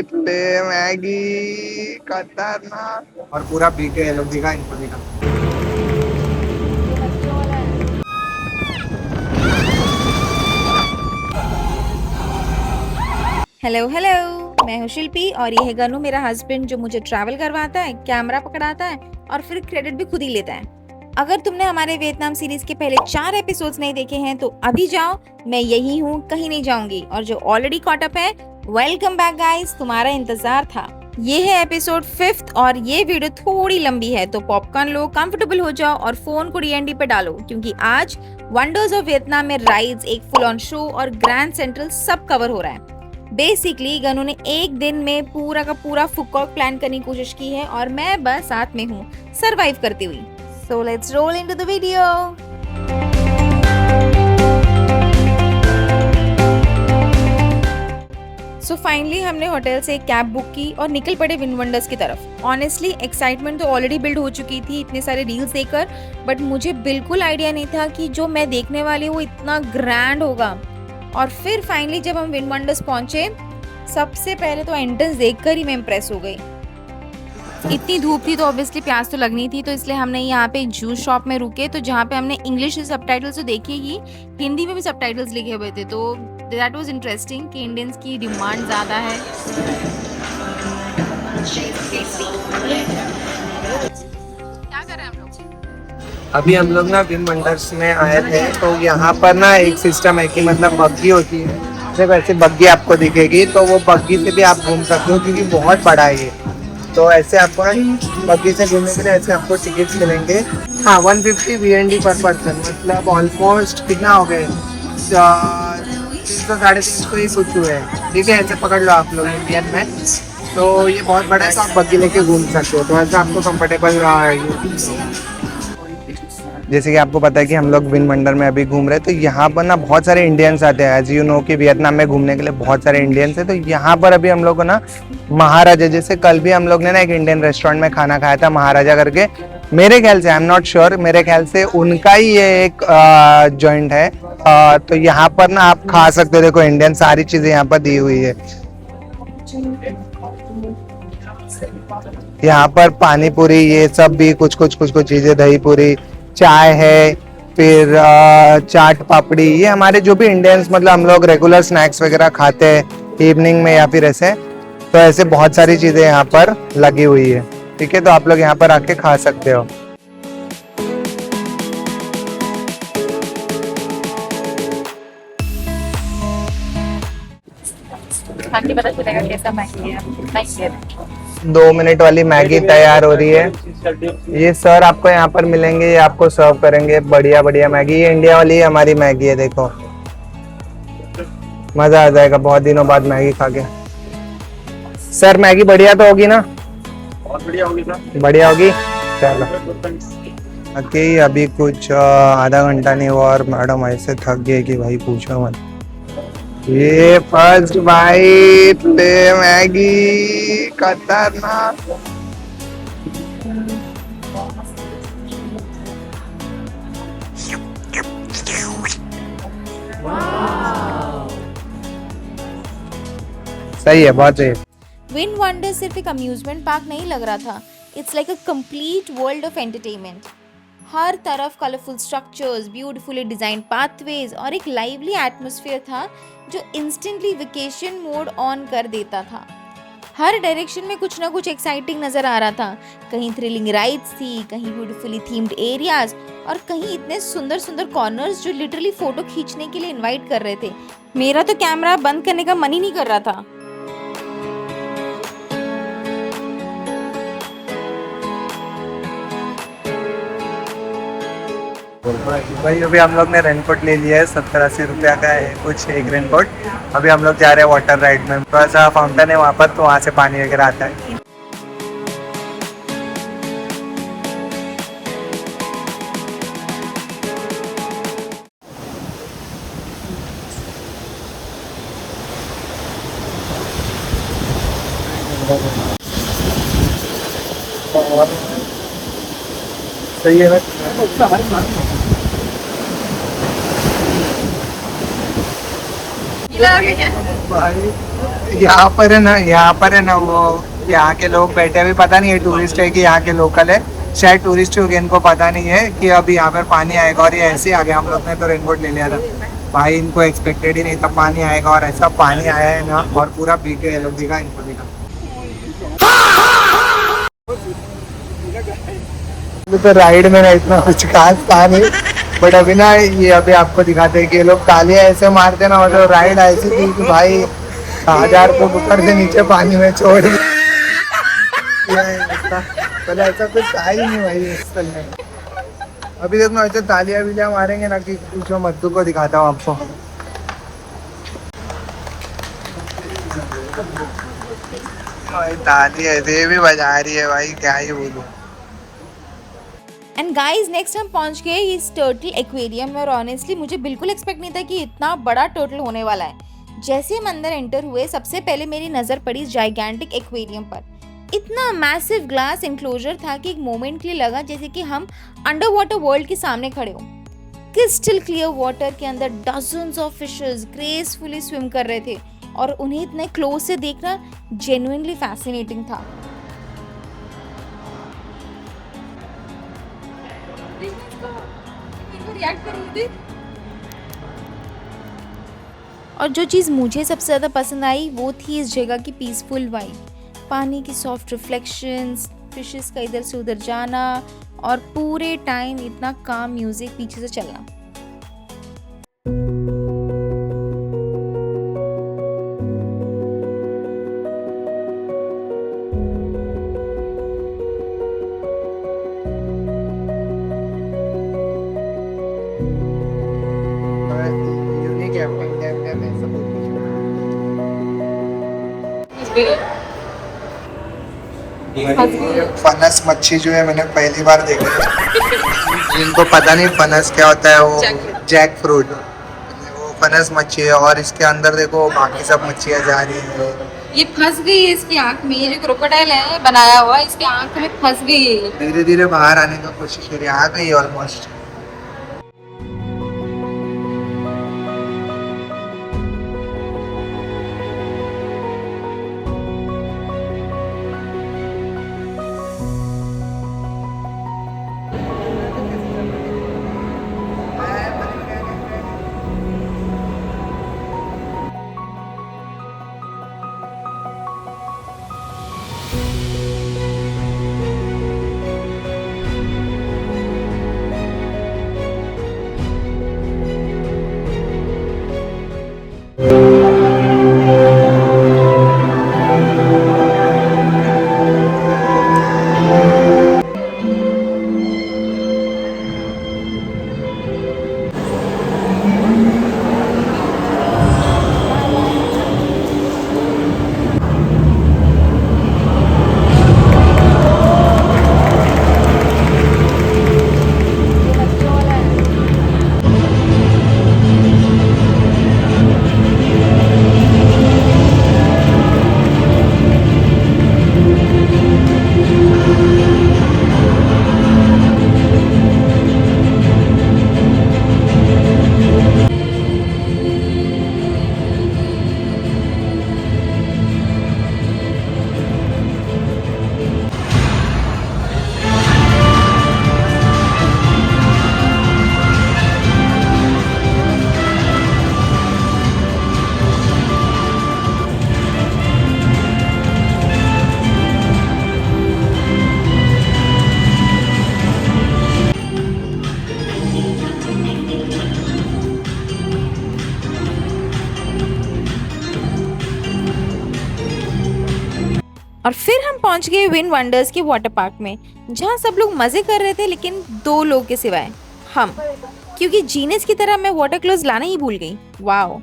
पे मैगी खतरनाक। और पूरा बीके है लोग दिखा इनको दिखा। हेलो हेलो, मैं हूँ शिल्पी और ये है गनू, मेरा हस्बैंड, जो मुझे ट्रैवल करवाता है, कैमरा पकड़ाता है और फिर क्रेडिट भी खुद ही लेता है। अगर तुमने हमारे वियतनाम सीरीज के पहले 4 एपिसोड्स नहीं देखे हैं तो अभी जाओ, मैं यही हूँ, कहीं नहीं जाऊंगी। और जो ऑलरेडी कॉट अप है, वेलकम बैक गाइस, तुम्हारा इंतजार था। ये है एपिसोड 5th और ये वीडियो थोड़ी लंबी है, तो पॉपकॉर्न लो, कंफर्टेबल हो जाओ और फोन को डीएनडी पे डालो, क्योंकि आज वंडर्स ऑफ वियतनाम में राइड्स, एक फुल ऑन शो और ग्रैंड सेंट्रल सब कवर हो रहा है। बेसिकली गनू ने एक दिन में पूरा का पूरा फुकॉक प्लान करने की कोशिश की है और मैं बस साथ में हूँ सरवाइव करती हुई। So let's roll into the video. So finally हमने होटल से एक कैब बुक की और निकल पड़े विन वंडर्स की तरफ। ऑनेस्टली एक्साइटमेंट तो ऑलरेडी बिल्ड हो चुकी थी इतने सारे रील्स देखकर, बट मुझे बिल्कुल आइडिया नहीं था कि जो मैं देखने वाली हूँ वो इतना ग्रैंड होगा। और फिर फाइनली जब हम विन वंडर्स पहुंचे, सबसे पहले तो एंट्रेंस देखकर ही मैं इम्प्रेस हो गई। इतनी धूप थी तो ऑब्वियसली प्यास तो लगनी थी, तो इसलिए हमने यहाँ पे जूस शॉप में रुके, तो जहाँ पे हमने इंग्लिश सबटाइटल्स तो देखे ही, हिंदी में भी सबटाइटल्स लिखे हुए थे, तो दैट वाज इंटरेस्टिंग कि इंडियंस की डिमांड ज़्यादा है। क्या कर रहे हैं हम लोग? अभी हम लोग ना विन वंडर्स में आए थे, तो यहाँ पर ना एक सिस्टम है कि मतलब बग्गी होती है, सिर्फ ऐसे बग्गी आपको दिखेगी, तो वो बग्गी से भी आप घूम सकते हो क्योंकि बहुत बड़ा है ये। तो ऐसे आपको बग्गी से घूमने के लिए ऐसे आपको टिकट्स मिलेंगे। हाँ, 150 VND पर पर्सन, मतलब ऑलमोस्ट कितना हो गए, 300 साढ़े 300 ही कुछ हुए हैं। ठीक है, ऐसे पकड़ लो आप लोग इंडियन में। तो ये बहुत बड़ा है, तो आप बग्गी लेके घूम सकते हो, तो ऐसा आपको कंफर्टेबल रहा है। जैसे कि आपको पता है कि हम लोग विन वंडर में अभी घूम रहे हैं, तो यहाँ पर ना बहुत सारे इंडियंस आते हैं। एज यू नो कि वियतनाम में घूमने के लिए बहुत सारे इंडियंस हैं। तो यहाँ पर अभी हम लोग को ना महाराजा, जैसे कल भी हम लोग ने ना एक इंडियन रेस्टोरेंट में खाना खाया था महाराजा करके, मेरे ख्याल से, आई एम नॉट श्योर, मेरे ख्याल से उनका ही ये एक जॉइंट है। तो यहाँ पर ना आप खा सकते हो। देखो इंडियन सारी चीजें यहाँ पर दी हुई है। यहाँ पर पानी पूरी, ये सब भी कुछ चीजें, दही पूरी, चाय है, फिर चाट पापड़ी, ये हमारे जो भी इंडियंस, मतलब हम लोग रेगुलर स्नैक्स वगैरह खाते हैं इवनिंग में या फिर ऐसे, तो ऐसे बहुत सारी चीजें यहाँ पर लगी हुई है। ठीक है, तो आप लोग यहाँ पर आके खा सकते हो। पता चलेगा कैसा मैगी है। 2 मिनट वाली मैगी तैयार हो रही है। ये सर आपको यहाँ पर मिलेंगे, ये आपको सर्व करेंगे बढ़िया बढ़िया मैगी। ये इंडिया वाली हमारी मैगी है, देखो मजा आ जाएगा बहुत दिनों बाद मैगी खा के। सर मैगी बढ़िया तो होगी ना? बहुत बढ़िया होगी सर। बढ़िया होगी, चलो। बाकी अभी कुछ आधा घंटा नहीं हुआ और मैडम ऐसे थक गए कि भाई पूछो मत। ये फर्स्ट बाइट पे मैगी खतरनाक। सही है, बहुत सही है। विन वंडर सिर्फ एक अम्यूजमेंट पार्क नहीं लग रहा था, it's like a complete world of entertainment. हर तरफ colourful structures, beautifully design pathways और एक लाइवली एटमॉस्फेयर था जो इंस्टेंटली वेकेशन मोड ऑन कर देता था। हर डायरेक्शन में कुछ ना कुछ एक्साइटिंग नजर आ रहा था। कहीं थ्रिलिंग राइड्स थी, कहीं ब्यूटीफुली थीम्ड एरियाज और कहीं इतने सुंदर सुंदर कॉर्नर्स जो लिटरली फोटो खींचने के लिए इनवाइट कर रहे थे। मेरा तो कैमरा बंद करने का मन ही नहीं कर रहा था। भाई अभी हम लोग ने रेनकोट ले लिया है, 70-80 रुपया का है कुछ एक रेनकोट। अभी हम लोग जा रहे हैं वाटर राइड में, थोड़ा सा फाउंटेन है वहाँ पर, तो वहाँ से पानी वगैरह आता है। सही है ना भाई? यहाँ पर है ना वो यहाँ के लोग बैठे हुए, पता नहीं है टूरिस्ट है कि यहाँ के लोकल है, शायद टूरिस्ट हो गए, इनको पता नहीं है कि अभी यहाँ पर पानी आएगा, और ये ऐसे ही आ गया। हम लोग ने तो रेनकोट ले लिया था भाई, इनको एक्सपेक्टेड ही नहीं था पानी आएगा, और ऐसा पानी आया है ना, और पूरा भीग गए लोग, दिखा इनको दिखा। तो राइड में ना इतना कुछ खास था नहीं, बट अभी ना ये अभी आपको दिखाते हैं कि ये लोग तालियां ऐसे मारते ना, मतलब राइड ऐसी थी कि भाई 1000 को ऊपर से नीचे पानी में छोड़ दिया। पहले ऐसा कुछ था ही नहीं भाई इस साल में। अभी देखो ऐसे तालियां बिलियां मारेंगे ना कि पूछो मत, को दिखाता हूँ आपको। भाई तालियां ऐसे भी बजा रही है भाई, क्या ही बोलूं। एंड गाइस नेक्स्ट हम पहुंच गए इस टर्टल एक्वेरियम में, और ऑनेस्टली मुझे बिल्कुल एक्सपेक्ट नहीं था कि इतना बड़ा टर्टल होने वाला है। जैसे हम अंदर एंटर हुए, सबसे पहले मेरी नज़र पड़ी जाइगेंटिक एक्वेरियम पर। इतना मैसिव ग्लास एंक्लोजर था कि एक मोमेंट के लिए लगा जैसे कि हम अंडर वाटर वर्ल्ड के सामने खड़े हो। क्रिस्टल क्लियर वाटर के अंदर dozens of fishes gracefully swim कर रहे थे, और उन्हें इतने क्लोज से देखना जेन्युइनली फैसिनेटिंग था। और जो चीज़ मुझे सबसे ज़्यादा पसंद आई वो थी इस जगह की पीसफुल वाइब, पानी की सॉफ्ट रिफ्लेक्शंस, फिशेस का इधर से उधर जाना, और पूरे टाइम इतना काम म्यूजिक पीछे से चलना। फनस मच्छी जो है मैंने पहली बार देखी है। जिनको पता नहीं फनस क्या होता है, वो जैक फ्रूट, वो फनस मच्छी है, और इसके अंदर देखो बाकी सब मच्छियाँ जा रही है। ये फंस गई है इसकी आंख में, ये जो क्रोकोडाइल है बनाया हुआ, इसकी आंख में फंस गई है। धीरे धीरे बाहर आने का कोशिश करिए, आ गई ऑलमोस्ट। और फिर हम पहुंच गए विंड वंडर्स के वाटर पार्क में, जहां सब लोग मजे कर रहे थे, लेकिन 2 लोग के सिवाय हम, क्योंकि जीनस की तरह मैं वाटर क्लोथ लाना ही भूल गई। वाओ।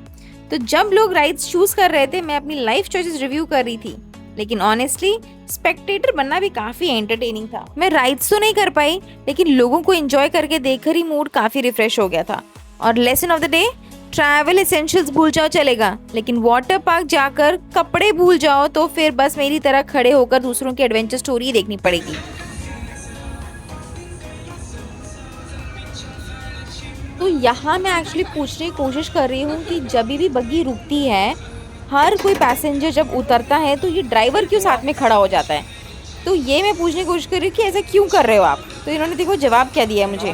तो जब लोग राइड्स चूज कर रहे थे, मैं अपनी लाइफ चॉइसेस रिव्यू कर रही थी, लेकिन ऑनेस्टली स्पेक्टेटर बनना भी काफी एंटरटेनिंग था। मैं राइड्स तो नहीं कर पाई, लेकिन लोगों को एंजॉय करके देखकर ही मूड काफी रिफ्रेश हो गया था। और lesson of the day, travel essentials भूल जाओ चलेगा, लेकिन वाटर पार्क जाकर कपड़े भूल जाओ तो फिर बस मेरी तरह खड़े होकर दूसरों की एडवेंचर स्टोरी देखनी पड़ेगी। तो यहाँ मैं एक्चुअली पूछने की कोशिश कर रही हूँ कि जब भी बग्गी रुकती है हर कोई पैसेंजर जब उतरता है तो ये ड्राइवर क्यों साथ में खड़ा हो जाता है। तो ये मैं पूछने की कोशिश कर रही हूँ कि ऐसा क्यों कर रहे हो आप। तो इन्होंने देखो जवाब क्या दिया है मुझे।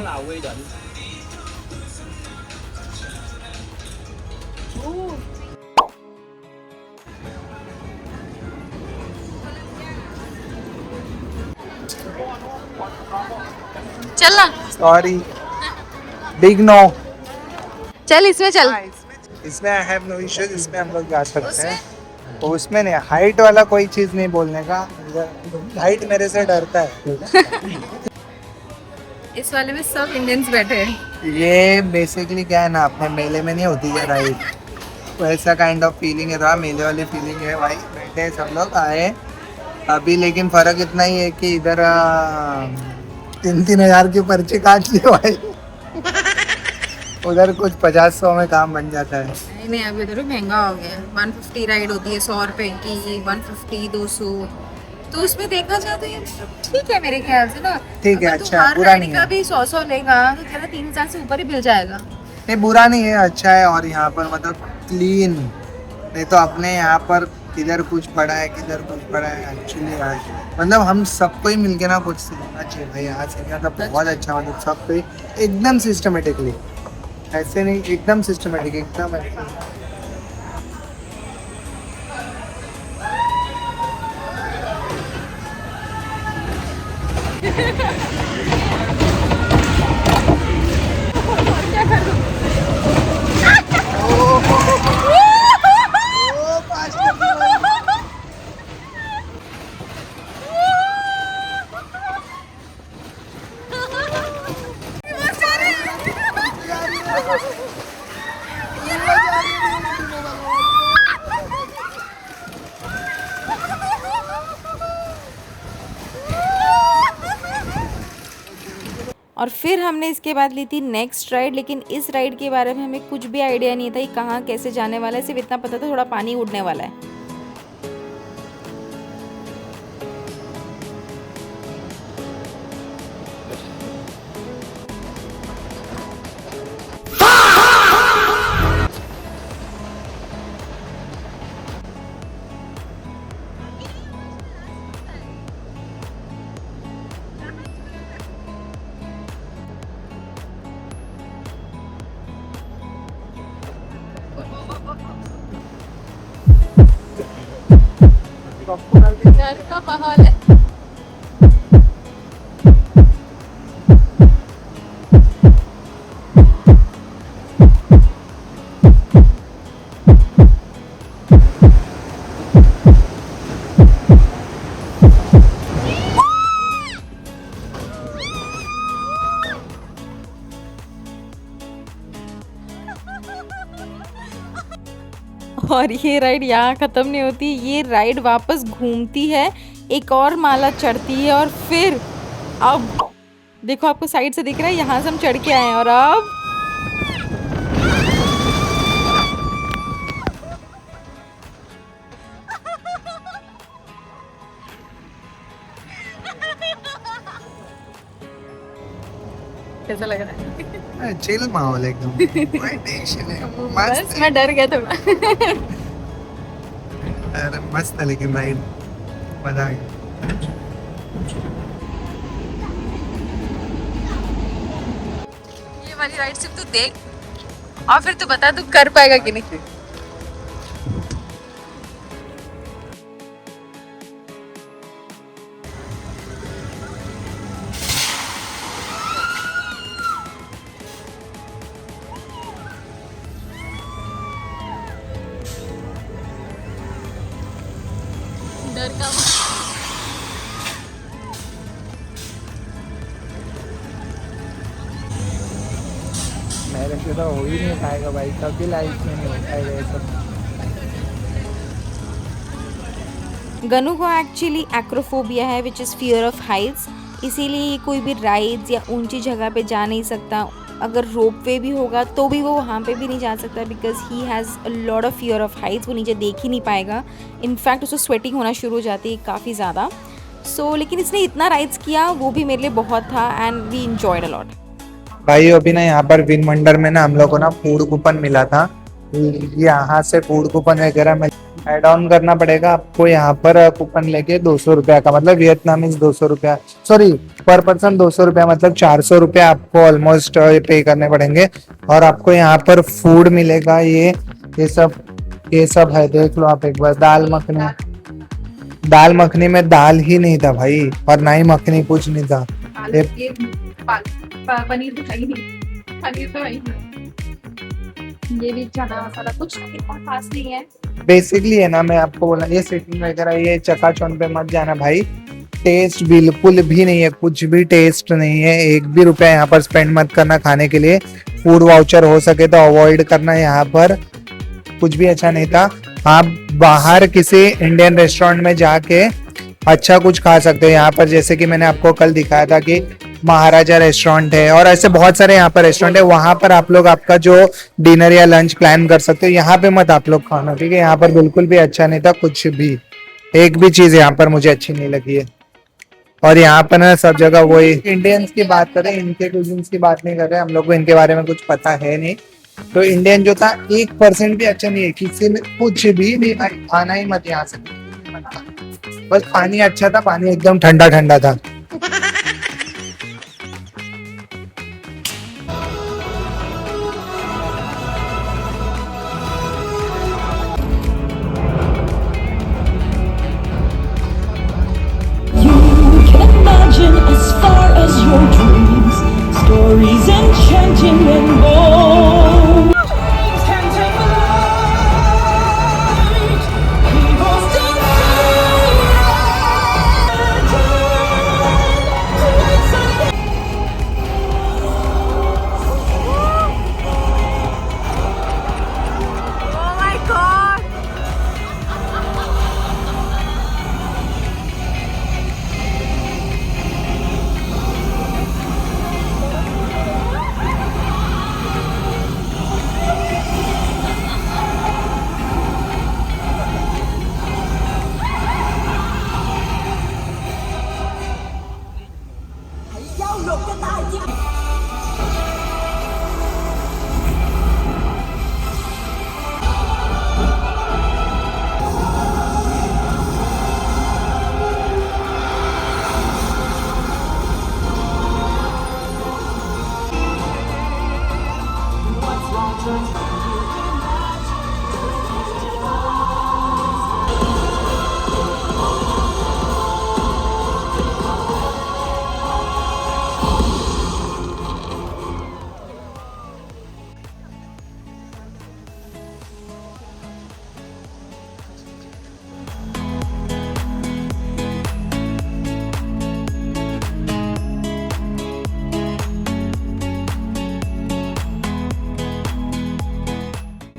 चलना, सॉरी, बिग नो। चल इसमें चल। इसमें आई हैव नो इश्यूज, इसमें हम लोग जा सकते हैं। तो उसमें नहीं, हाइट वाला कोई चीज नहीं बोलने का, हाइट मेरे से डरता है। इस वाले में सब इंडियंस बैठे हैं। ये बेसिकली क्या है ना, अपने मेले में नहीं होती है राइड, तो ऐसा काइंड ऑफ फीलिंग है, थोड़ा मेले वाली फीलिंग है भाई। बैठे सब लोग आए अभी, लेकिन फर्क इतना ही है कि इधर 3,000 की पर्ची काट ली भाई। उधर कुछ 50-100 में काम बन जाता है। नहीं अभी तो महंगा हो गया। 150 राइड होती है 100 रुपए की, 150 200। तो उसमें देखा जाए तो ये ठीक है मेरे ख्याल से ना। ठीक है, अगर तू अच्छा, हर बुरा राइड नहीं का है। भी 100 लेगा तो तेरा 3,000 से ऊपर ही बिल जाएगा। नहीं बुरा नहीं है, अच्छा है। और यहाँ पर मतलब क्लीन, नहीं तो अपने यहाँ पर किधर कुछ पड़ा है किधर कुछ पड़ा है। एक्चुअली मतलब हम सबको ही मिलके ना कुछ सीखना चाहिए भाई। यहाँ से मतलब बहुत अच्छा, मतलब सबको ही एकदम सिस्टमेटिकली, ऐसे नहीं, एकदम सिस्टमेटिक, एकदम और फिर हमने इसके बाद ली थी नेक्स्ट राइड। लेकिन इस राइड के बारे में हमें कुछ भी आइडिया नहीं था कि कहाँ कैसे जाने वाला है। सिर्फ इतना पता था थोड़ा पानी उड़ने वाला है। डर का माहौल है। और ये राइड यहाँ ख़त्म नहीं होती, ये राइड वापस घूमती है, एक और माला चढ़ती है। और फिर अब देखो, आपको साइड से दिख रहा है, यहाँ से हम चढ़ के आए हैं। और अब कैसा लग रहा है? चिल माहौल एकदम, कोई टेंशन है, मस्त बस मैं डर गया थोड़ा। अरे मस्त है, लेकिन राइड मजा आ गया। ये वाली राइड सिर्फ तू देख और फिर तू बता तू कर पाएगा कि नहीं। डर का मेरे से तो हो ही नहीं पाएगा भाई, कभी लाइफ में नहीं हो पाएगा ये सब। गनु को एक्चुअली एक्रोफोबिया है, which is fear of Heights. इसीलिए ये कोई भी राइड्स या ऊंची जगह पे जा नहीं सकता। अगर रोप वे भी होगा तो भी वो वहाँ पे भी नहीं जा सकता, because he has a lot of fear of Heights. वो नीचे देख ही नहीं पाएगा। इनफैक्ट उसको स्वेटिंग होना शुरू हो जाती है काफ़ी ज़्यादा। लेकिन इसने इतना राइड्स किया, वो भी मेरे लिए बहुत था, and we enjoyed a lot. भाई अभी ना यहाँ पर विन वंडर में ना हम लोग को ना फूड कूपन मिला था। यहाँ से फूड कूपन वगैरह में ऐड ऑन करना पड़ेगा आपको यहाँ पर कूपन लेके 200 रुपया का, मतलब वियतनामीज 200 रुपया, सॉरी पर पर्सन 200 रुपया, मतलब 400 रुपया आपको ऑलमोस्ट पे करने पड़ेंगे। और आपको यहाँ पर फूड मिलेगा, ये सब है, देख लो आप एक बार। दाल मखनी में दाल ही नहीं था भाई, और ना ही मखनी, कुछ नहीं था। पनीर तो चाहिए नहीं, पनीर तो है ही नहीं। ये भी चना मसाला कुछ इतना खास नहीं है। बेसिकली है ना, मैं आपको बोला, ये सिटिंग वगैरह ये चकाचौंध पे मत जाना भाई, टेस्ट बिल्कुल भी नहीं है, कुछ भी टेस्ट नहीं है। 1 भी रुपया यहाँ पर स्पेंड मत करना खाने के लिए। फूड वाउचर हो सके तो अवॉइड करना, यहाँ पर कुछ भी अच्छा नहीं था। आप बाहर किसी इंडियन रेस्टोरेंट में जाके अच्छा कुछ खा सकते हो यहाँ पर, जैसे कि मैंने आपको कल दिखाया था कि महाराजा रेस्टोरेंट है, और ऐसे बहुत सारे यहाँ पर रेस्टोरेंट है। वहां पर आप लोग आपका जो डिनर या लंच प्लान कर सकते हो। यहाँ पे मत आप लोग खाना, ठीक है? यहाँ पर बिल्कुल भी अच्छा नहीं था, कुछ भी, एक भी चीज यहाँ पर मुझे अच्छी नहीं लगी है। और यहाँ पर ना सब जगह वही इंडियंस की बात करें, इनके कुजिन्स की बात नहीं कर रहे, हम लोग को इनके बारे में कुछ पता है नहीं। तो इंडियन जो था 1% भी अच्छा नहीं है, किसी ने कुछ भी नहीं भाई, खाना ही मत यहाँ से। बस पानी अच्छा था, पानी एकदम ठंडा ठंडा था। Imagine as far as your dreams, stories enchanting and bold. Dreams can take flight, heroes defeated. Oh my God!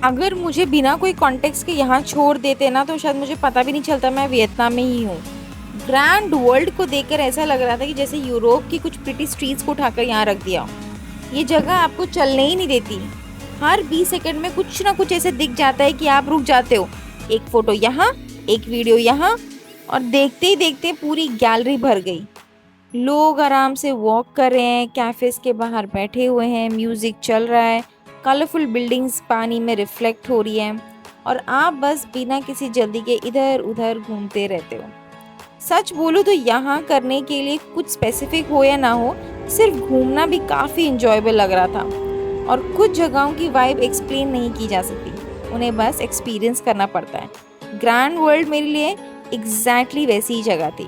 अगर मुझे बिना कोई कॉन्टेक्स्ट के यहाँ छोड़ देते ना तो शायद मुझे पता भी नहीं चलता मैं वियतनाम में ही हूँ। ग्रैंड वर्ल्ड को देखकर ऐसा लग रहा था कि जैसे यूरोप की कुछ प्रिटी स्ट्रीट्स को उठाकर यहाँ रख दिया। ये जगह आपको चलने ही नहीं देती, हर 20 सेकंड में कुछ ना कुछ ऐसे दिख जाता है कि आप रुक जाते हो। एक फोटो यहाँ, एक वीडियो यहाँ, और देखते ही देखते पूरी गैलरी भर गई। लोग आराम से वॉक कर रहे हैं, कैफेज के बाहर बैठे हुए हैं, म्यूजिक चल रहा है, कलरफुल बिल्डिंग्स पानी में रिफ्लेक्ट हो रही हैं, और आप बस बिना किसी जल्दी के इधर उधर घूमते रहते हो। सच बोलूँ तो यहाँ करने के लिए कुछ स्पेसिफिक हो या ना हो, सिर्फ घूमना भी काफ़ी इंजॉयबल लग रहा था। और कुछ जगहों की वाइब एक्सप्लेन नहीं की जा सकती, उन्हें बस एक्सपीरियंस करना पड़ता है। ग्रैंड वर्ल्ड मेरे लिए एग्जैक्टली वैसी ही जगह थी।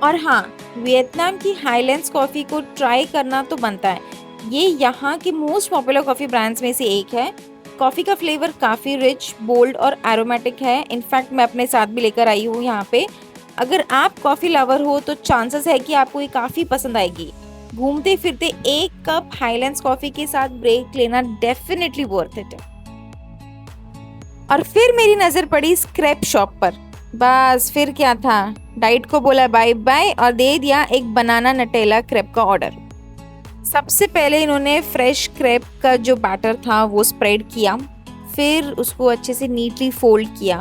और हाँ, वियतनाम की हाईलैंड्स कॉफ़ी को ट्राई करना तो बनता है। ये यहाँ के मोस्ट पॉपुलर कॉफ़ी ब्रांड्स में से एक है। कॉफ़ी का फ्लेवर काफ़ी रिच, बोल्ड और एरोमेटिक है। इनफैक्ट मैं अपने साथ भी लेकर आई हूँ यहाँ पे। अगर आप कॉफ़ी लवर हो तो चांसेस है कि आपको ये काफ़ी पसंद आएगी। घूमते फिरते एक कप हाईलैंड्स कॉफ़ी के साथ ब्रेक लेना डेफिनेटली वर्थ इट है। और फिर मेरी नज़र पड़ी स्क्रैप शॉप पर। बस फिर क्या था, डाइट को बोला बाय बाय और दे दिया एक बनाना नटेला क्रेप का ऑर्डर। सबसे पहले इन्होंने फ्रेश क्रेप का जो बैटर था वो स्प्रेड किया, फिर उसको अच्छे से नीटली फोल्ड किया,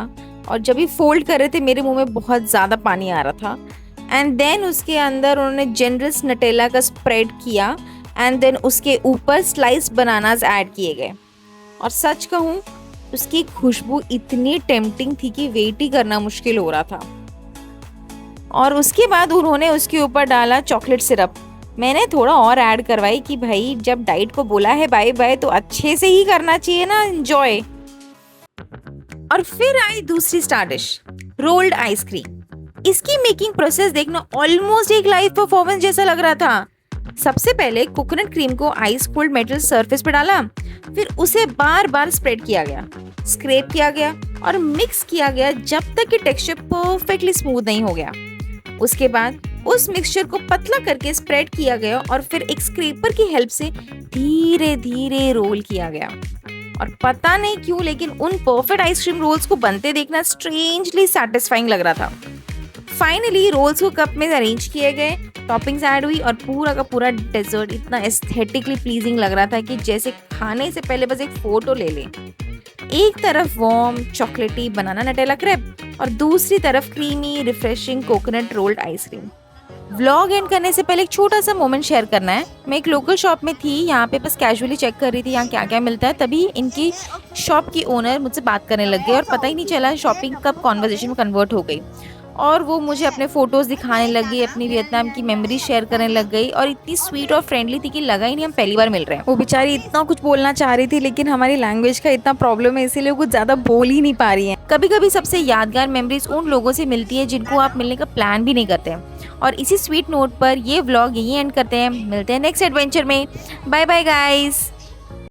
और जब भी फोल्ड कर रहे थे मेरे मुंह में बहुत ज़्यादा पानी आ रहा था। एंड देन उसके अंदर उन्होंने जेनरस नटेला का स्प्रेड किया, एंड देन उसके ऊपर स्लाइस बनानास ऐड किए गए। और सच कहूँ उसकी खुशबू इतनी टेम्पटिंग थी कि वेट ही करना मुश्किल हो रहा था। और उसके बाद उन्होंने उसके ऊपर डाला चॉकलेट सिरप। मैंने थोड़ा और ऐड करवाई कि भाई जब डाइट को बोला है बाय बाय तो अच्छे से ही करना चाहिए ना, एंजॉय। और फिर आई दूसरी स्टार डिश, रोल्ड आइसक्रीम। इसकी मेकिंग प्रोसेस देखना ऑलमोस्ट एक लाइव परफॉर्मेंस जैसा लग रहा था। सबसे पहले कोकोनट क्रीम को आइस कोल्ड मेटल सरफेस पे डाला, फिर उसे बार बार स्प्रेड किया गया, स्क्रैप किया गया और मिक्स किया गया जब तक कि टेक्सचर परफेक्टली स्मूथ नहीं हो गया। उसके बाद उस मिक्सचर को पतला करके स्प्रेड किया गया और फिर एक स्क्रैपर की हेल्प से धीरे धीरे रोल किया गया। और पता नहीं क्यों लेकिन उन परफेक्ट आइसक्रीम रोल्स को बनते देखना स्ट्रेंजली सैटिस्फाइंग लग रहा था। फाइनली रोल्स को कप में अरेंज किए गए, टॉपिंग्स ऐड हुई और पूरा का पूरा डेजर्ट इतना एस्थेटिकली प्लीजिंग लग रहा था कि जैसे खाने से पहले बस एक फोटो ले लें। एक तरफ वार्म चॉकलेटी बनाना नटेला क्रेप और दूसरी तरफ creamy refreshing coconut rolled ice cream. Vlog and करने से पहले एक छोटा सा मोमेंट शेयर करना है। मैं एक लोकल शॉप में थी, यहाँ पे बस कैजुअली चेक कर रही थी यहाँ क्या क्या मिलता है, तभी इनकी शॉप की ओनर मुझसे बात करने लग गई और पता ही नहीं चला शॉपिंग कब कॉन्वर्जेशन में कन्वर्ट हो गई। और वो मुझे अपने फ़ोटोज़ दिखाने लग गई, अपनी वियतनाम की मेमोरी शेयर करने लग गई और इतनी स्वीट और फ्रेंडली थी कि लगा ही नहीं हम पहली बार मिल रहे हैं। वो बेचारी इतना कुछ बोलना चाह रही थी लेकिन हमारी लैंग्वेज का इतना प्रॉब्लम है इसीलिए वो कुछ ज़्यादा बोल ही नहीं पा रही है। कभी कभी सबसे यादगार मेमोरीज उन लोगों से मिलती है जिनको आप मिलने का प्लान भी नहीं करते हैं। और इसी स्वीट नोट पर ये व्लॉग यहीं एंड करते हैं। मिलते हैं नेक्स्ट एडवेंचर में। Bye bye guys.